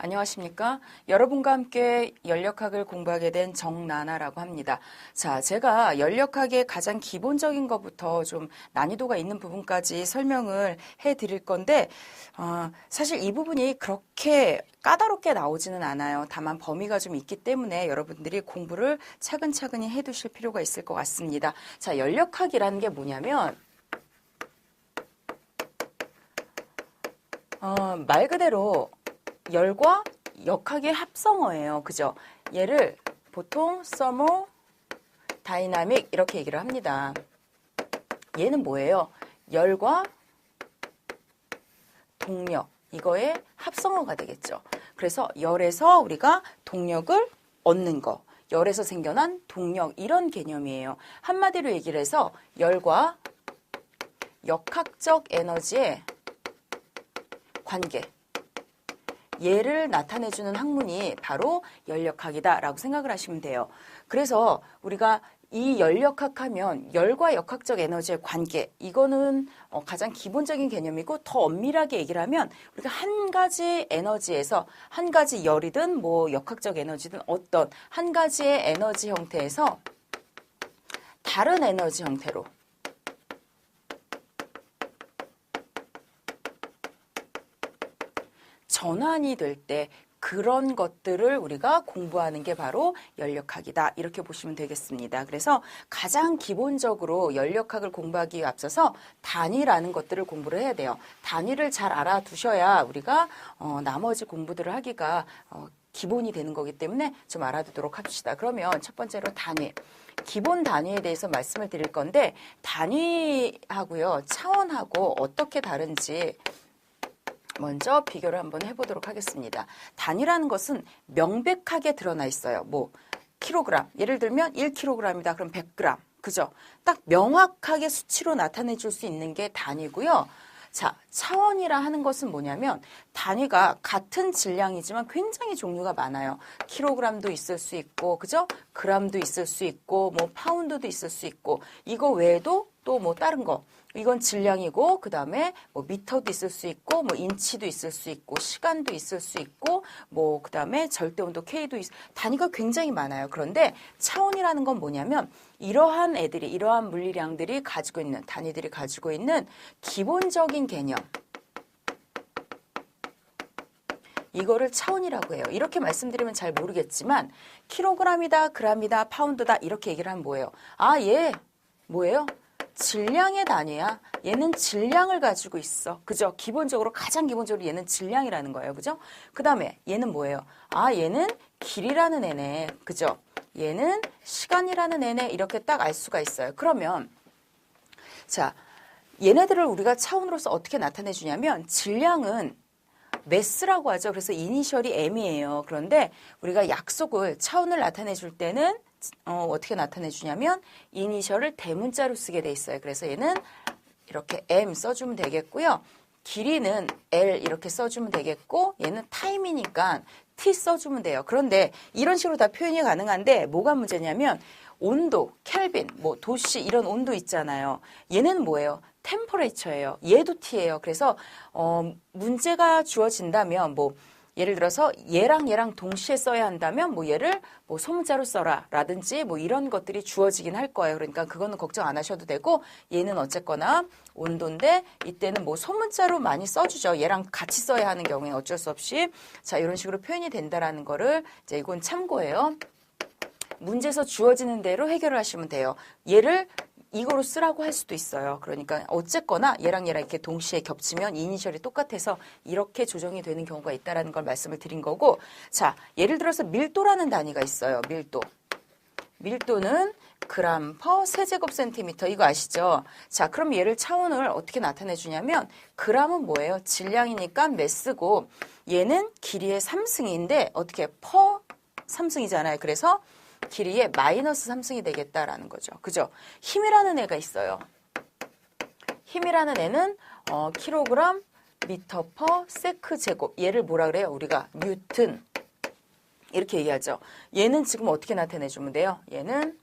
안녕하십니까? 여러분과 함께 연력학을 공부하게 된 정나나라고 합니다. 자, 제가 연력학의 가장 기본적인 것부터 좀 난이도가 있는 부분까지 설명을 해드릴 건데 사실 이 부분이 그렇게 까다롭게 나오지는 않아요. 다만 범위가 좀 있기 때문에 여러분들이 공부를 차근차근히 해두실 필요가 있을 것 같습니다. 자, 연력학이라는 게 뭐냐면 말 그대로 열과 역학의 합성어예요. 그죠? 얘를 보통 서모 다이나믹 이렇게 얘기를 합니다. 얘는 뭐예요? 열과 동력, 이거의 합성어가 되겠죠. 그래서 열에서 우리가 동력을 얻는 거, 열에서 생겨난 동력, 이런 개념이에요. 한마디로 얘기를 해서 열과 역학적 에너지의 관계, 얘를 나타내주는 학문이 바로 연력학이다라고 생각을 하시면 돼요. 그래서 우리가 이 연력학 하면 열과 역학적 에너지의 관계, 이거는 가장 기본적인 개념이고, 더 엄밀하게 얘기를 하면 우리가 한 가지 에너지에서, 한 가지 열이든 뭐 역학적 에너지든 어떤 한 가지의 에너지 형태에서 다른 에너지 형태로 전환이 될 때 그런 것들을 우리가 공부하는 게 바로 연력학이다, 이렇게 보시면 되겠습니다. 그래서 가장 기본적으로 연력학을 공부하기에 앞서서 단위라는 것들을 공부를 해야 돼요. 단위를 잘 알아두셔야 우리가 나머지 공부들을 하기가 기본이 되는 거기 때문에 좀 알아두도록 합시다. 그러면 첫 번째로 단위. 기본 단위에 대해서 말씀을 드릴 건데, 단위하고요, 차원하고 어떻게 다른지 먼저 비교를 한번 해보도록 하겠습니다. 단위라는 것은 명백하게 드러나 있어요. 뭐 킬로그램, 예를 들면 1kg이다. 그럼 100g. 그죠? 딱 명확하게 수치로 나타내 줄 수 있는 게 단위고요. 자, 차원이라 하는 것은 뭐냐면 단위가 같은 질량이지만 굉장히 종류가 많아요. 킬로그램도 있을 수 있고, 그죠? 그램도 있을 수 있고, 뭐 파운드도 있을 수 있고, 이거 외에도 또 뭐 다른 거, 이건 질량이고, 그 다음에 뭐 미터도 있을 수 있고, 뭐 인치도 있을 수 있고, 시간도 있을 수 있고, 뭐 그 다음에 절대온도 K도 단위가 굉장히 많아요. 그런데 차원이라는 건 뭐냐면 이러한 애들이, 이러한 물리량들이 가지고 있는, 단위들이 가지고 있는 기본적인 개념, 이거를 차원이라고 해요. 이렇게 말씀드리면 잘 모르겠지만 킬로그램이다, 그램이다, 파운드다 이렇게 얘기를 하면 뭐예요? 아, 얘 뭐예요? 질량의 단위야. 얘는 질량을 가지고 있어. 그죠? 기본적으로, 가장 기본적으로 얘는 질량이라는 거예요. 그죠? 그 다음에 얘는 뭐예요? 아, 얘는 길이라는 애네. 그죠? 얘는 시간이라는 애네. 이렇게 딱 알 수가 있어요. 그러면 자, 얘네들을 우리가 차원으로서 어떻게 나타내 주냐면, 질량은 매스라고 하죠. 그래서 이니셜이 M이에요. 그런데 우리가 약속을, 차원을 나타내 줄 때는 어떻게 나타내 주냐면 이니셜을 대문자로 쓰게 돼 있어요. 그래서 얘는 이렇게 M 써주면 되겠고요. 길이는 L 이렇게 써주면 되겠고, 얘는 타임이니까 T 써주면 돼요. 그런데 이런 식으로 다 표현이 가능한데 뭐가 문제냐면 온도, 켈빈, 뭐 도시, 이런 온도 있잖아요. 얘는 뭐예요? 템퍼레이처예요. 얘도 T예요. 그래서 문제가 주어진다면 뭐 예를 들어서 얘랑 얘랑 동시에 써야 한다면 뭐 얘를 뭐 소문자로 써라 라든지 뭐 이런 것들이 주어지긴 할 거예요. 그러니까 그거는 걱정 안 하셔도 되고, 얘는 어쨌거나 온도인데 이때는 뭐 소문자로 많이 써주죠. 얘랑 같이 써야 하는 경우에는 어쩔 수 없이. 자, 이런 식으로 표현이 된다라는 거를 이제 이건 참고예요. 문제에서 주어지는 대로 해결을 하시면 돼요. 얘를 이거로 쓰라고 할 수도 있어요. 그러니까 어쨌거나 얘랑 얘랑 이렇게 동시에 겹치면 이니셜이 똑같아서 이렇게 조정이 되는 경우가 있다는 걸 말씀을 드린 거고, 자, 예를 들어서 밀도라는 단위가 있어요. 밀도. 밀도는 그램 퍼 세제곱센티미터, 이거 아시죠? 자, 그럼 얘를 차원을 어떻게 나타내 주냐면, 그램은 뭐예요? 질량이니까 매스고, 얘는 길이의 3승인데 어떻게 퍼 3승이잖아요. 그래서 길이의 마이너스 3승이 되겠다라는 거죠. 그죠? 힘이라는 애가 있어요. 힘이라는 애는 킬로그램 미터 퍼 세크 제곱. 얘를 뭐라 그래요? 우리가 뉴튼 이렇게 얘기하죠. 얘는 지금 어떻게 나타내 주면 돼요? 얘는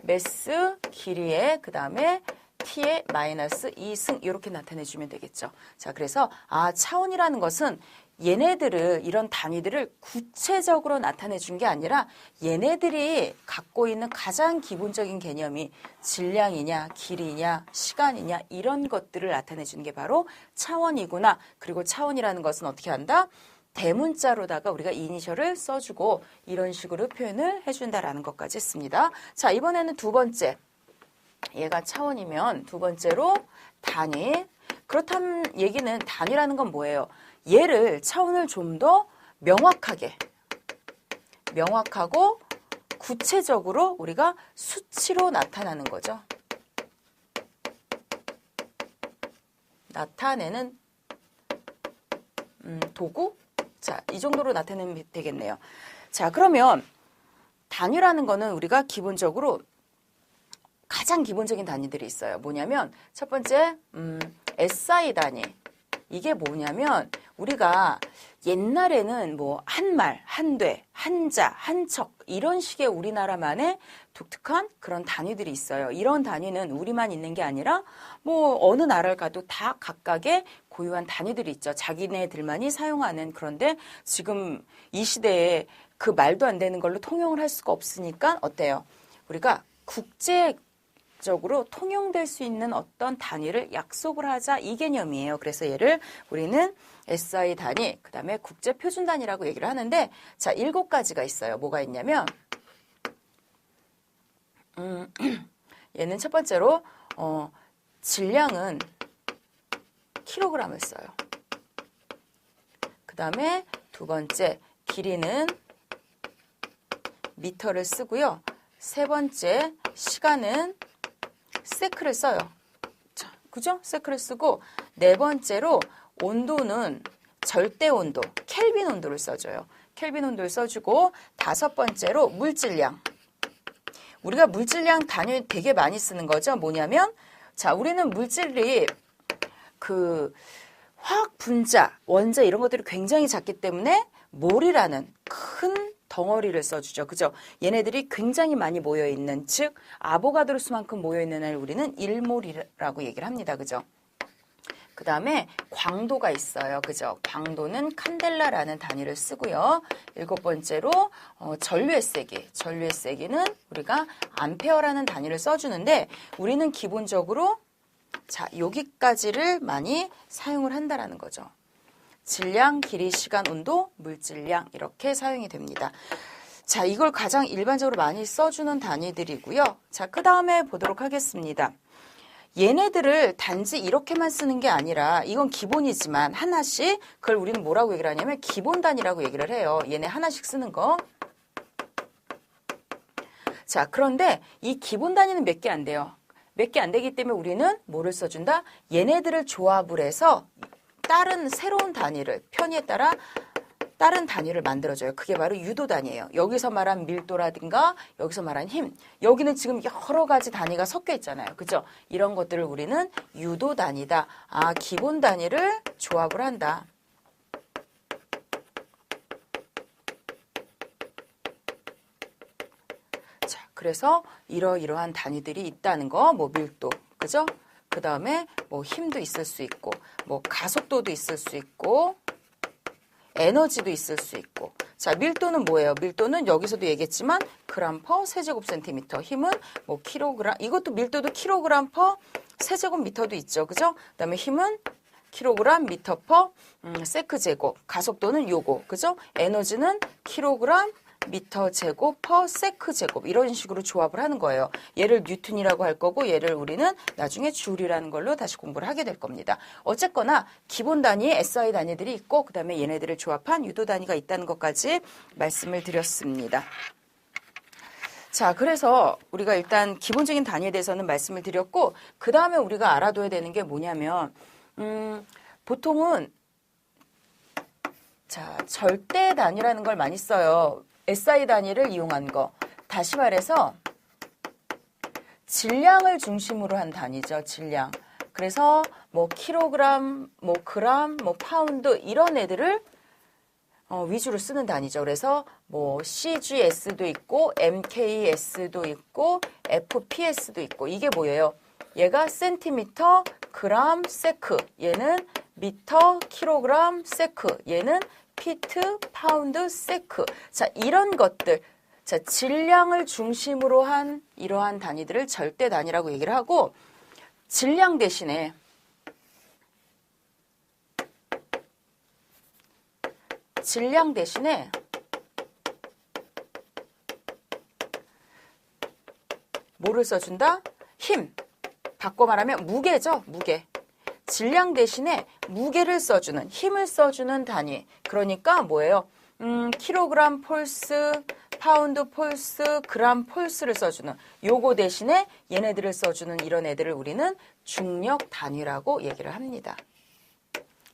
매스 길이에 그 다음에 t의 마이너스 2승 이렇게 나타내 주면 되겠죠. 자, 그래서 차원이라는 것은 얘네들을 이런 단위들을 구체적으로 나타내 준 게 아니라 얘네들이 갖고 있는 가장 기본적인 개념이 질량이냐, 길이냐, 시간이냐 이런 것들을 나타내 주는 게 바로 차원이구나. 그리고 차원이라는 것은 어떻게 한다? 대문자로다가 우리가 이니셜을 써주고 이런 식으로 표현을 해준다라는 것까지 했습니다. 자, 이번에는 두 번째. 얘가 차원이면 두 번째로 단위. 그렇다면 얘기는 단위라는 건 뭐예요? 얘를 차원을 좀 더 명확하고 구체적으로 우리가 수치로 나타나는 거죠. 나타내는 도구? 자, 이 정도로 나타내면 되겠네요. 자, 그러면 단위라는 거는 우리가 기본적으로 가장 기본적인 단위들이 있어요. 뭐냐면 첫 번째 SI 단위. 이게 뭐냐면 우리가 옛날에는 뭐 한말, 한돼, 한자, 한척 이런 식의 우리나라만의 독특한 그런 단위들이 있어요. 이런 단위는 우리만 있는 게 아니라 뭐 어느 나라를 가도 다 각각의 고유한 단위들이 있죠. 자기네들만이 사용하는. 그런데 지금 이 시대에 그 말도 안 되는 걸로 통용을 할 수가 없으니까 어때요? 우리가 국제적으로 통용될 수 있는 어떤 단위를 약속을 하자 이 개념이에요. 그래서 얘를 우리는 SI 단위, 그 다음에 국제표준 단위라고 얘기를 하는데 자, 7가지가 있어요. 뭐가 있냐면 얘는 첫 번째로 질량은 킬로그램을 써요. 그 다음에 두 번째 길이는 미터를 쓰고요. 세 번째 시간은 세크를 써요. 자, 그죠? 세크를 쓰고 네 번째로 온도는 절대 온도, 켈빈 온도를 써줘요. 켈빈 온도를 써주고 다섯 번째로 물질량. 우리가 물질량 단위 되게 많이 쓰는 거죠. 뭐냐면 자, 우리는 물질이 그 화학 분자, 원자 이런 것들이 굉장히 작기 때문에 몰이라는 큰 덩어리를 써주죠. 그죠? 얘네들이 굉장히 많이 모여있는, 즉 아보가드로 수만큼 모여있는 애를 우리는 1몰이라고 얘기를 합니다. 그죠? 그 다음에 광도가 있어요. 그죠? 광도는 칸델라라는 단위를 쓰고요. 7번째로 전류의 세기. 전류의 세기는 우리가 암페어라는 단위를 써주는데 우리는 기본적으로 자, 여기까지를 많이 사용을 한다라는 거죠. 질량, 길이, 시간, 온도, 물질량 이렇게 사용이 됩니다. 자, 이걸 가장 일반적으로 많이 써주는 단위들이고요. 자, 그 다음에 보도록 하겠습니다. 얘네들을 단지 이렇게만 쓰는 게 아니라 이건 기본이지만 하나씩 그걸 우리는 뭐라고 얘기를 하냐면 기본 단위라고 얘기를 해요. 얘네 하나씩 쓰는 거. 자, 그런데 이 기본 단위는 몇 개 안 돼요. 몇 개 안 되기 때문에 우리는 뭐를 써준다? 얘네들을 조합을 해서 다른 새로운 단위를 편의에 따라 다른 단위를 만들어줘요. 그게 바로 유도 단위예요. 여기서 말한 밀도라든가 여기서 말한 힘. 여기는 지금 여러 가지 단위가 섞여 있잖아요. 그죠? 이런 것들을 우리는 유도 단위다. 아, 기본 단위를 조합을 한다. 자, 그래서 이러이러한 단위들이 있다는 거. 뭐 밀도. 그죠? 그 다음에 뭐 힘도 있을 수 있고 뭐 가속도도 있을 수 있고 에너지도 있을 수 있고. 자, 밀도는 뭐예요? 밀도는 여기서도 얘기했지만 그램 퍼 세제곱센티미터. 힘은 뭐 킬로그램. 이것도 밀도도 킬로그램 퍼 세제곱미터도 있죠. 그죠? 그다음에 힘은 킬로그램 미터 퍼 세크 제곱. 가속도는 요거. 그죠? 에너지는 킬로그램 미터 제곱 퍼 세크 제곱 이런 식으로 조합을 하는 거예요. 얘를 뉴턴이라고 할 거고 얘를 우리는 나중에 줄이라는 걸로 다시 공부를 하게 될 겁니다. 어쨌거나 기본 단위에 SI 단위들이 있고 그 다음에 얘네들을 조합한 유도 단위가 있다는 것까지 말씀을 드렸습니다. 자, 그래서 우리가 일단 기본적인 단위에 대해서는 말씀을 드렸고 그 다음에 우리가 알아둬야 되는 게 뭐냐면 보통은 자, 절대 단위라는 걸 많이 써요. SI 단위를 이용한 거. 다시 말해서 질량을 중심으로 한 단위죠. 질량. 그래서 뭐 킬로그램, 뭐 그램, 뭐 파운드 이런 애들을 위주로 쓰는 단위죠. 그래서 뭐 CGS도 있고 MKS도 있고 FPS도 있고 이게 뭐예요? 얘가 센티미터, 그램 세크, 얘는 미터 킬로그램 세크, 얘는 피트 파운드 세크. 자, 이런 것들. 자, 질량을 중심으로 한 이러한 단위들을 절대 단위라고 얘기를 하고, 질량 대신에 뭐를 써준다? 힘. 바꿔 말하면 무게죠, 무게. 질량 대신에 무게를 써주는, 힘을 써주는 단위. 그러니까 뭐예요? 킬로그램 폴스, 파운드 폴스, 그램 폴스를 써주는, 요거 대신에 얘네들을 써주는 이런 애들을 우리는 중력 단위라고 얘기를 합니다.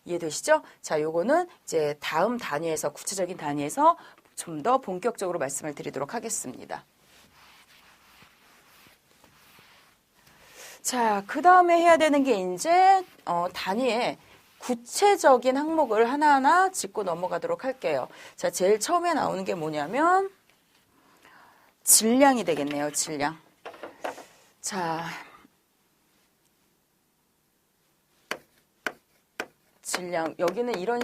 이해되시죠? 자, 요거는 이제 다음 단위에서, 구체적인 단위에서 좀 더 본격적으로 말씀을 드리도록 하겠습니다. 자, 그 다음에 해야 되는 게 이제 단위의 구체적인 항목을 하나하나 짚고 넘어가도록 할게요. 자, 제일 처음에 나오는 게 뭐냐면 질량이 되겠네요. 질량. 자, 질량. 여기는 이런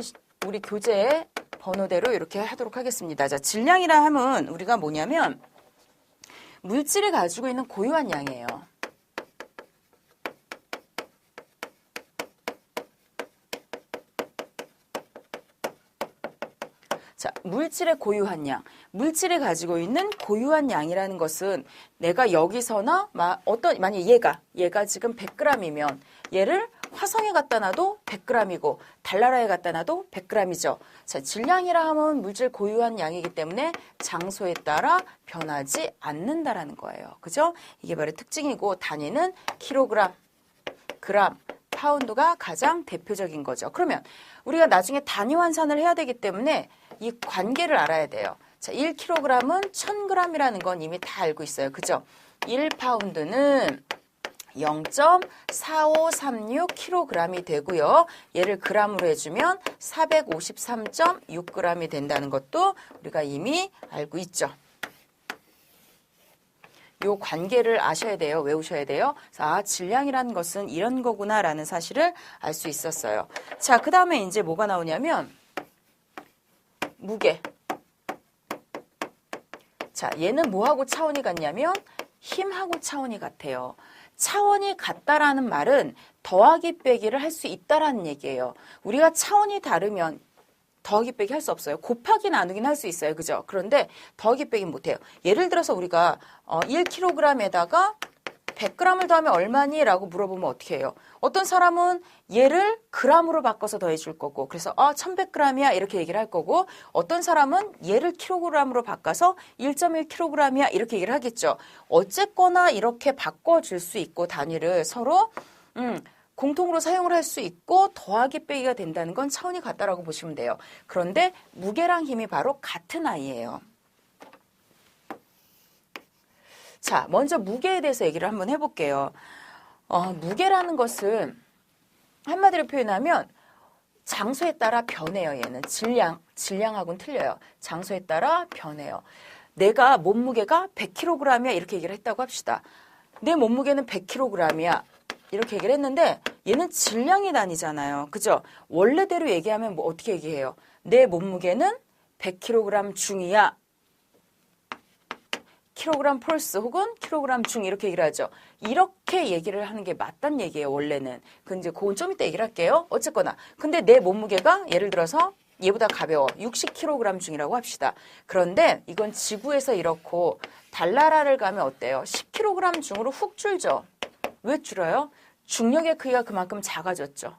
우리 교재의 번호대로 이렇게 하도록 하겠습니다. 자, 질량이라 하면 우리가 뭐냐면 물질이 가지고 있는 고유한 양이에요. 자, 물질의 고유한 양. 물질이 가지고 있는 고유한 양이라는 것은 내가 여기서나 만약 얘가 지금 100g이면 얘를 화성에 갖다 놔도 100g이고 달나라에 갖다 놔도 100g이죠. 자, 질량이라 하면 물질 고유한 양이기 때문에 장소에 따라 변하지 않는다라는 거예요. 그죠? 이게 바로 특징이고 단위는 킬로그램, 그램, 파운드가 가장 대표적인 거죠. 그러면 우리가 나중에 단위 환산을 해야 되기 때문에 이 관계를 알아야 돼요. 자, 1kg은 1000g이라는 건 이미 다 알고 있어요. 그죠? 1파운드는 0.4536kg이 되고요. 얘를 g으로 해주면 453.6g이 된다는 것도 우리가 이미 알고 있죠. 요 관계를 아셔야 돼요. 외우셔야 돼요. 자, 질량이라는 것은 이런 거구나라는 사실을 알 수 있었어요. 자, 그 다음에 이제 뭐가 나오냐면 무게. 자, 얘는 뭐하고 차원이 같냐면 힘하고 차원이 같아요. 차원이 같다라는 말은 더하기 빼기를 할 수 있다라는 얘기예요. 우리가 차원이 다르면 더하기 빼기 할 수 없어요. 곱하기 나누긴 할 수 있어요. 그죠? 그런데 더하기 빼기 못해요. 예를 들어서 우리가 1kg에다가 100g을 더하면 얼마니? 라고 물어보면 어떻게 해요? 어떤 사람은 얘를 g으로 바꿔서 더해줄 거고 그래서 1100g이야 이렇게 얘기를 할 거고 어떤 사람은 얘를 킬로그램으로 바꿔서 1.1kg이야 이렇게 얘기를 하겠죠. 어쨌거나 이렇게 바꿔줄 수 있고 단위를 서로 공통으로 사용을 할 수 있고 더하기 빼기가 된다는 건 차원이 같다라고 보시면 돼요. 그런데 무게랑 힘이 바로 같은 아이예요. 자, 먼저 무게에 대해서 얘기를 한번 해볼게요. 무게라는 것은 한마디로 표현하면 장소에 따라 변해요. 얘는 질량하고는 틀려요. 장소에 따라 변해요. 내가 몸무게가 100kg이야 이렇게 얘기를 했다고 합시다. 내 몸무게는 100kg이야. 이렇게 얘기를 했는데 얘는 질량이 단위잖아요. 그죠? 원래대로 얘기하면 뭐 어떻게 얘기해요? 내 몸무게는 100kg 중이야. 킬로그램 폴스 혹은 킬로그램 중 이렇게 얘기를 하죠. 이렇게 얘기를 하는 게 맞단 얘기예요. 원래는. 근데 그건 좀 이따 얘기를 할게요. 어쨌거나. 근데 내 몸무게가 예를 들어서 얘보다 가벼워. 60kg 중이라고 합시다. 그런데 이건 지구에서 이렇고 달나라를 가면 어때요? 10kg 중으로 훅 줄죠. 왜 줄어요? 중력의 크기가 그만큼 작아졌죠.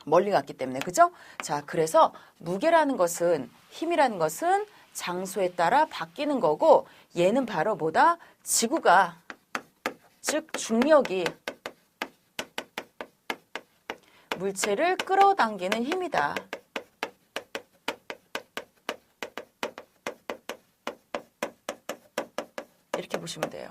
멀리 갔기 때문에. 그죠? 자, 그래서 무게라는 것은 힘이라는 것은 장소에 따라 바뀌는 거고 얘는 바로 뭐다? 지구가 즉 중력이 물체를 끌어당기는 힘이다. 이렇게 보시면 돼요.